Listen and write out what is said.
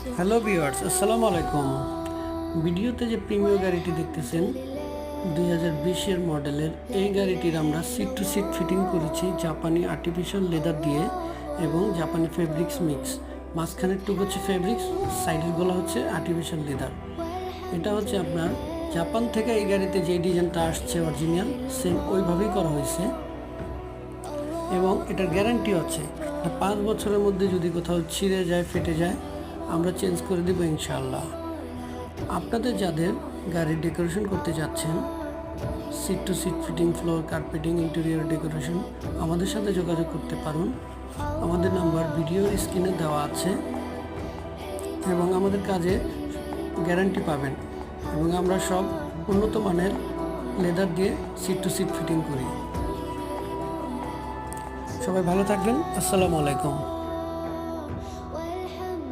Hello viewers, আসসালামু আলাইকুম। ভিডিওতে যে প্রিমিয় গাড়িটি দেখতেছেন 2020-এর মডেলের, এই গাড়িটির আমরা সিট টু সিট ফিটিং করেছি জাপানি আর্টিফিশিয়াল লেদার দিয়ে এবং জাপানি ফেব্রিক্স মিক্স। মাঝখানের টুক হচ্ছে ফেব্রিক্স, সাইডের গুলো হচ্ছে আর্টিফিশিয়াল লেদার। এটা হচ্ছে আপনার জাপান থেকে এই গাড়িতে যে ডিজাইনটা আসছে অরিজিনাল সেম ওইভাবেই করা হয়েছে এবং এটার গ্যারান্টি হচ্ছে 5 বছরের মধ্যে যদি কোথাও ছিঁড়ে যায়, ফেটে যায়, আমরা চেঞ্জ করে দেবো ইনশাআল্লাহ। আপনাদের যাদের গাড়ির ডেকোরেশন করতে যাচ্ছেন, seat to seat fitting, floor carpeting, interior decoration, আমাদের সাথে যোগাযোগ করতে পারুন। আমাদের নাম্বার ভিডিও স্ক্রিনে দেওয়া আছে এবং আমাদের কাজে গ্যারান্টি পাবেন এবং আমরা সব উন্নত মানের লেদার দিয়ে সিট টু সিট ফিটিং করি। সবাই ভালো থাকবেন। আসসালামু আলাইকুম।